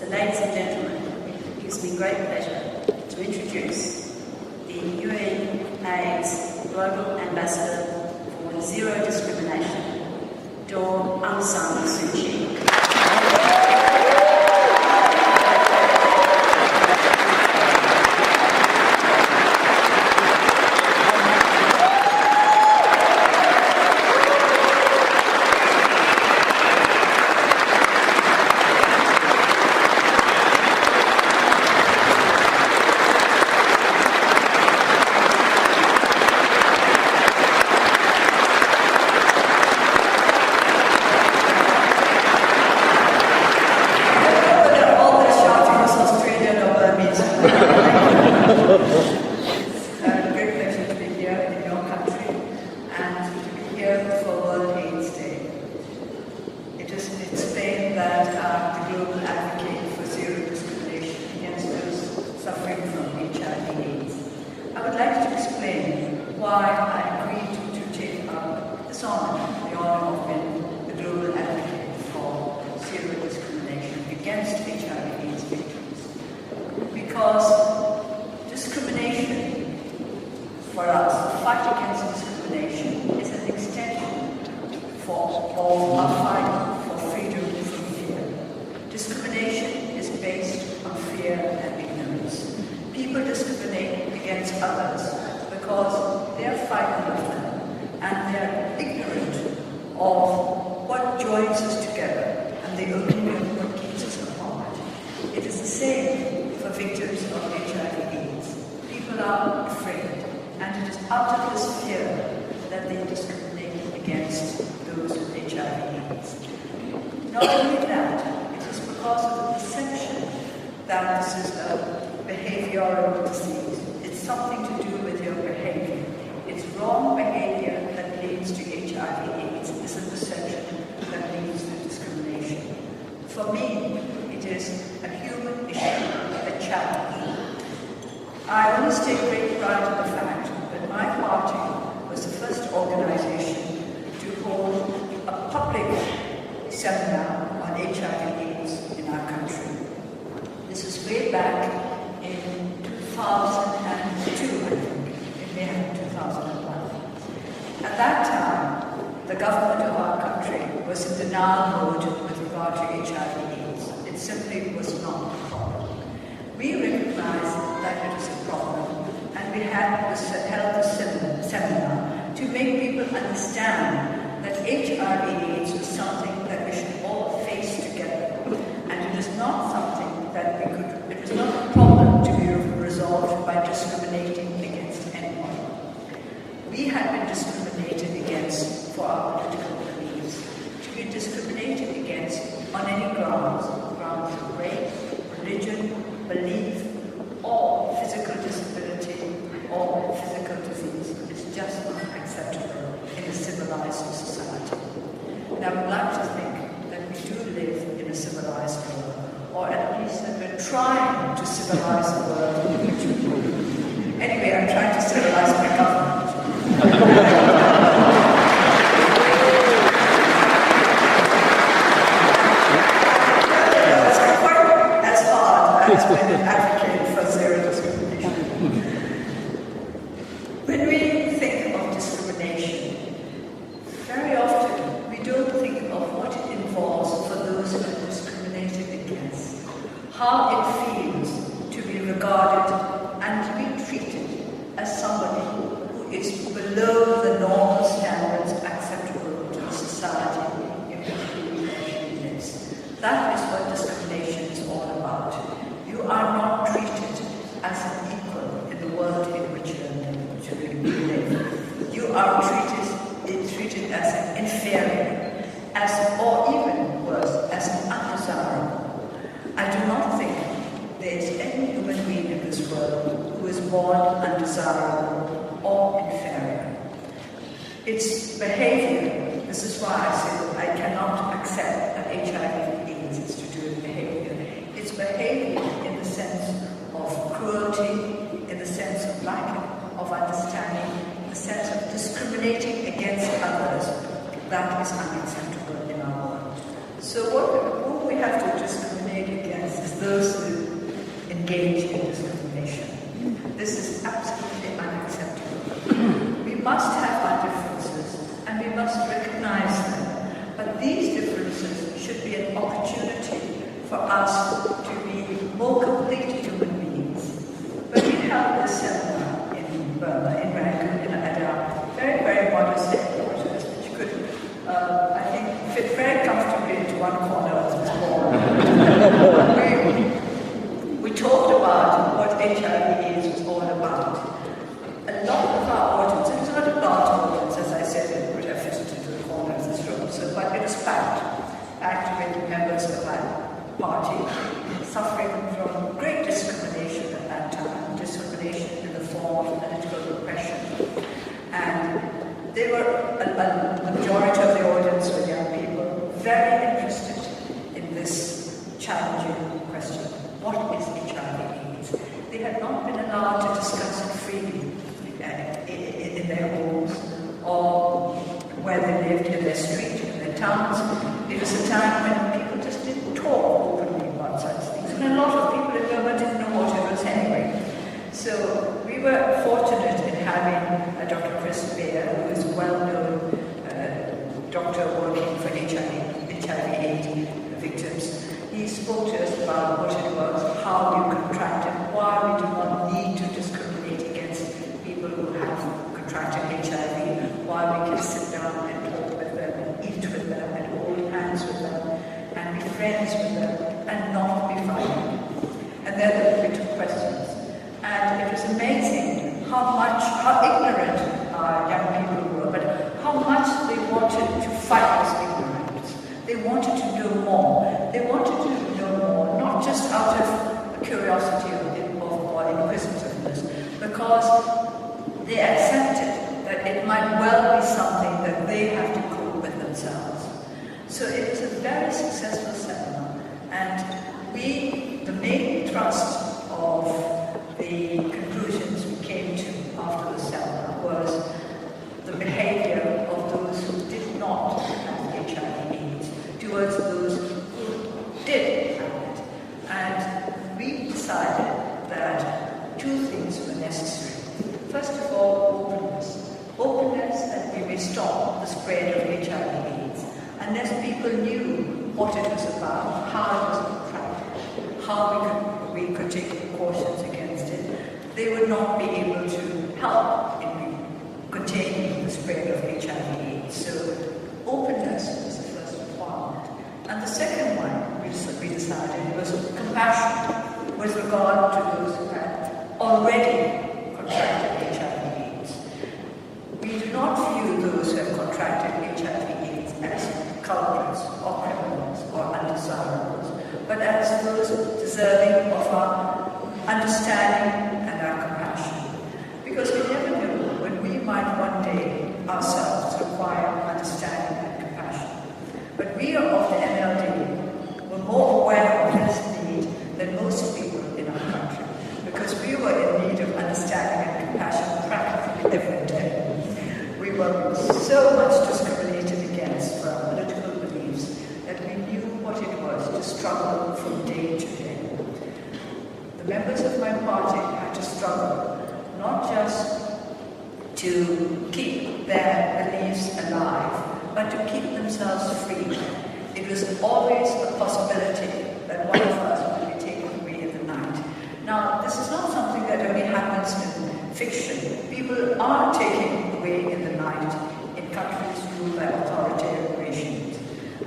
So ladies and gentlemen, it gives me great pleasure to introduce the UNAIDS Global Ambassador for Zero Discrimination, Aung Suu Kyi. That is unacceptable in our world. So what we have to discriminate against is for us to be more complete human beings. When we held this seminar in Burma, in Rangoon, at our very, very modest headquarters, which could, I think, fit very comfortably into one corner of this hall. We talked about what HIV/AIDS was all about. A lot of our audience, it was not a large audience, as I said, it would have fitted into the corner of this room, but it was packed with members of my party, suffering from great discrimination at that time, discrimination in the form of political repression. And they were, a majority of the audience were young people, very interested in this challenging question. What is HIV/AIDS? They had not been allowed to discuss it freely in their homes or where they lived, in their street, in their towns. It was a time when people just didn't talk openly about such things. And a lot of people in Burma didn't know what it was anyway. So we were fortunate in having Dr. Chris Baer, who is a well-known doctor working for HIV/AIDS victims. He spoke to us about what it was, how you contract it, why we do not need to discriminate against people who have contracted HIV, why we can sit down and talk with them and eat with them and hold hands with them and be friends with them and not be fighting. And then we took questions. And it was amazing how ignorant our young people were, but how much they wanted to fight this ignorance. They wanted to know more. They wanted to know more, not just out of curiosity or inquisitiveness, because they accepted that it might well be something that they have to cope with themselves. So it was a very successful seminar, and the main thrust of the conclusions we came to after the seminar was the behavior of those who did not have HIV/AIDS towards those who did have it. And we decided that two things were necessary. First of all, openness. Openness that we may stop the spread of HIV/AIDS. Unless people knew what it was about, how it was contracted, how we could take precautions against it, they would not be able to help in containing the spread of HIV/AIDS. So openness was the first requirement. And the second one we decided was compassion with regard to those who had already contracted HIV/AIDS. We do not view those who have contracted HIV/AIDS as culprits or criminals or undesirables, but as those deserving of our understanding and our compassion. Because we never knew when we might one day ourselves require understanding and compassion. But we of the NLD were more aware of this need than most people in our country, because we were in need of understanding and compassion practically every day. We were so much discriminated against for our political beliefs that we knew what it was to struggle from day to day. The members of my party had to struggle not just to keep their beliefs alive, but to keep themselves free. It was always a possibility that one of us would be taken away in the night. Now, this is not something that only happens in fiction. People are taken away in the night in countries ruled by authoritarian regimes.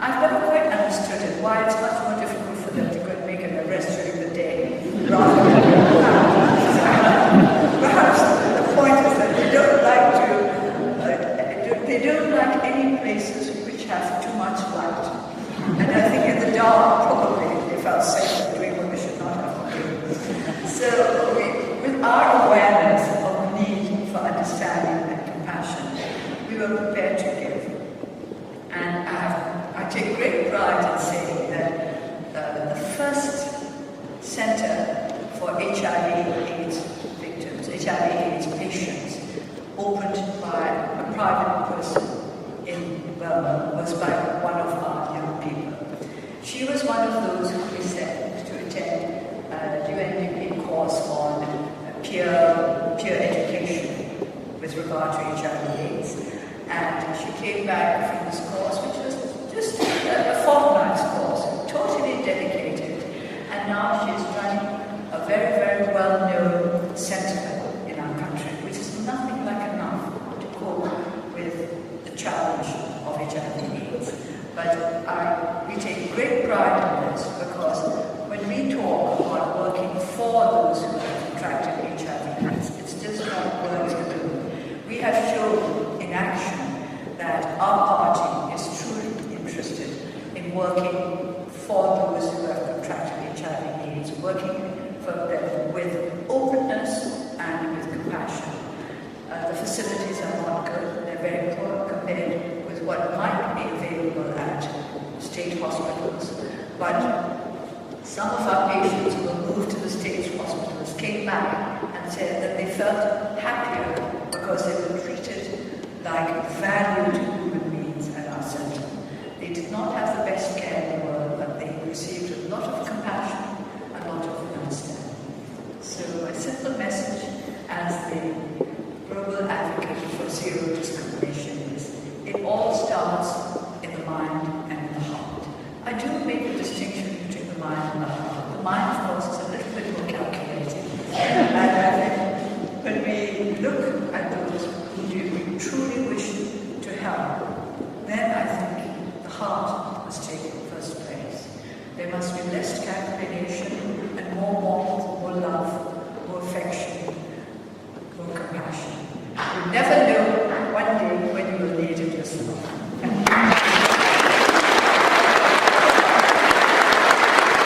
I've never quite understood it, why it's much more difficult for them to go and make an arrest during the day rather than perhaps the point is that they don't like any places which have too much light. And I think in the dark, probably they felt safe doing what they should not have to do. So with our awareness of the need for understanding and compassion, we were prepared to give. And I take great pride in saying that the first center for HIV/AIDS victims, HIV/AIDS patients, opened by a private person in Burma was by one of our young people. She was one of those who we sent to attend a UNDP course on peer education with regard to HIV/AIDS. And she came back from this course, which was just a fortnight's course, totally dedicated now she's running a very, very well-known centre in our country, which is nothing like enough to cope with the challenge of HIV/AIDS. But we take great pride in this because when we talk about working for those who have contracted HIV/AIDS, it's just not words alone. We have shown in action that our party is truly interested in working for those who have contracted HIV/AIDS, working for them with openness and with compassion. The facilities are not good, they're very poor compared with what might be available at state hospitals, but some of our patients who were moved to the state hospitals came back and said that they felt happier because they were treated like valued human beings at our centre. They did not have the best care in the world, but they received a lot of compassion, a lot of understanding. So a simple message as the global advocate for zero discrimination is, it all starts in the mind and in the heart. I do make a distinction between the mind and the heart. The mind, of course, is a little bit more calculating. And when we look at those who we truly wish to help, then I think the heart must take first place. There must be less